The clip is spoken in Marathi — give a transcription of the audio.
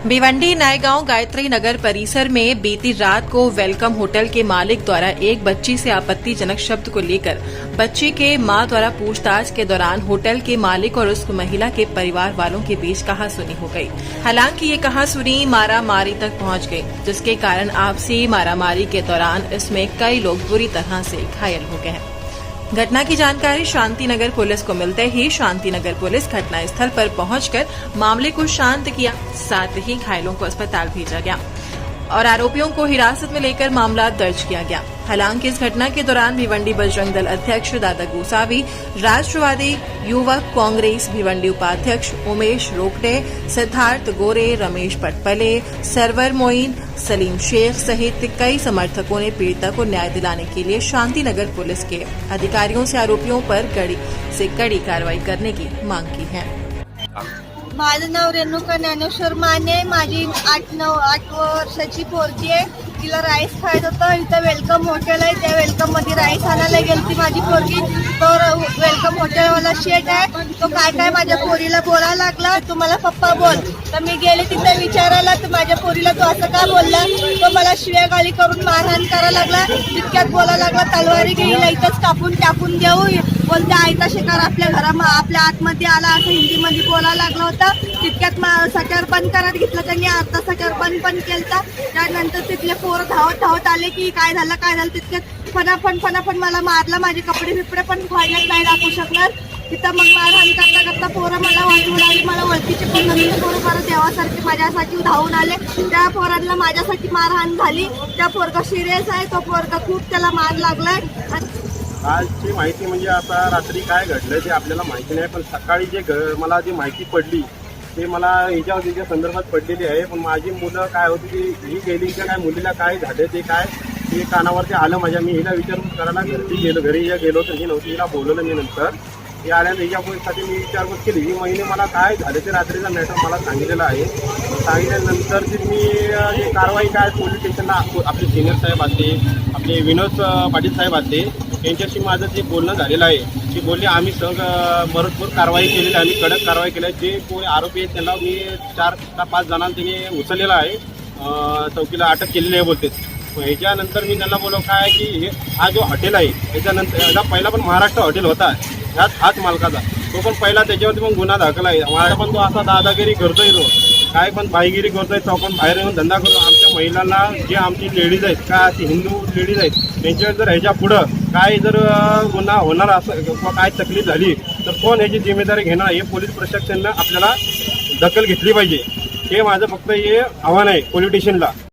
भिवंडी नायगांव गायत्री नगर परिसर में बीती रात को वेलकम होटल के मालिक द्वारा एक बच्ची से आपत्तिजनक शब्द को लेकर बच्ची के मां द्वारा पूछताछ के दौरान होटल के मालिक और उस महिला के परिवार वालों के बीच कहासुनी हो गई। हालांकि ये कहासुनी मारामारी तक पहुंच गई, जिसके कारण आपसी मारामारी के दौरान इसमें कई लोग बुरी तरह से घायल हो गए हैं। घटना की जानकारी शांतिनगर पुलिस को मिलते ही शांतिनगर पुलिस घटनास्थल पर पहुंचकर मामले को शांत किया, साथ ही घायलों को अस्पताल भेजा गया और आरोपियों को हिरासत में लेकर मामला दर्ज किया गया। हालांकि इस घटना के दौरान भिवंडी बजरंग दल अध्यक्ष दादा गोसावी, राष्ट्रवादी युवक कांग्रेस भिवंडी उपाध्यक्ष उमेश रोकटे, सिद्धार्थ गोरे, रमेश पटपले, सरवर मोइन, सलीम शेख सहित कई समर्थकों ने पीड़िता को न्याय दिलाने के लिए शांतिनगर पुलिस के अधिकारियों से आरोपियों पर कड़ी कार्रवाई करने की मांग की है। माझं नाव रेणुका ज्ञानेश्वर माने, माझी 8 वर्षाची पोरगी आहे। तिला राईस खायचं होतं, इथं वेलकम हॉटेल आहे, त्या वेलकम मध्ये राईस आणायला गेलती माझी पोरगी। तो वेलकम हॉटेलवाला शेट आहे, तो काय माझ्या पोरीला बोलायला लागला, तू मला पप्पा बोल। तर मी गेले तिथे विचारायला, तर माझ्या पोरीला तो असं का बोलला, तो मला शिव्या गाळी करून मारहाण करायला लागला। तितक्यात बोलायला लागला, तलवारी घेईला इथंच कापून देऊ, बोलते आयता शिकार आपल्या आतमध्ये आला, असं हिंदीमध्ये बोलायला लागला होता। तितक्यात सटर बंद करत घेतलं त्यांनी, अर्धा सटर बंद केलता। त्यानंतर तिथले पोरं धावत आले की काय झालं तितक्यात फनाफन मला मारला, माझे कपडे बिपडे पण फाडण्यात नाही दाखवू शकणार। तिथं मग मारहाण करता पोरं मला वाटून आली, मला ओळखीचे पण नवीन पोरं परत देवासारखे माझ्यासाठी धावून आले। त्या पोरांना माझ्यासाठी मारहाण झाली। त्या पोरगा सिरियस आहे, तो पोरगा खूप त्याला मार लागलाय। कालची माहिती म्हणजे आता रात्री काय घडलं ते आपल्याला माहिती नाही, पण सकाळी मला जी माहिती पडली ते मला हिच्या संदर्भात पडलेली आहे। पण माझी मुलं काय होती की ही गेली की काय, मुलीला काय झालं ते काय ते कानावरती आलं माझ्या। मी हिला विचारपूस करायला घरी गेलो तर ही नव्हती, हिला बोलवलं मी नंतर। ही आल्यानंतर हिच्यासाठी मी विचारपूस केली। ही महिने मला काय झालं ते रात्रीचा मॅटर मला सांगितलेलं आहे। सांगितल्यानंतर मी जी कारवाई काय पोलीस स्टेशनला आपले सिनियर साहेब असते, आपले विनोद पाटील साहेब असते, यांच्याशी माझं जे बोलणं झालेलं आहे ते बोलले आम्ही भरपूर कारवाई केलेली आहे, आम्ही कडक कारवाई केली आहे। जे कोणी आरोपी आहेत त्यांना मी 4 का 5 जणांना त्यांनी उचललेला आहे, चौकीला अटक केलेली आहे बोलते। ह्याच्यानंतर मी त्यांना बोललो काय की हा जो हॉटेल आहे त्याच्यानंतर याचा पहिला पण महाराष्ट्र हॉटेल होता, हाच मालकाचा, तो पण पहिला त्याच्यावरती पण गुन्हा दाखल आहे। माझा पण तो असा दादागिरी करतोय, तो काय पण भाईगिरी करतोय, तो पण बाहेर येऊन धंदा करतो। आमच्या महिलांना जे आमची लेडीज आहेत का अशी हिंदू लेडीज आहेत त्यांच्यावर जर ह्याच्या पुढं काय जर गुन्हा होणार असं किंवा काय तकलीफ झाली तर कोण ह्याची जिम्मेदारी घेणार, हे पोलीस प्रशासनानं आपल्याला दखल घेतली पाहिजे। हे माझं फक्त हे आव्हान आहे पोलिटिशियनला।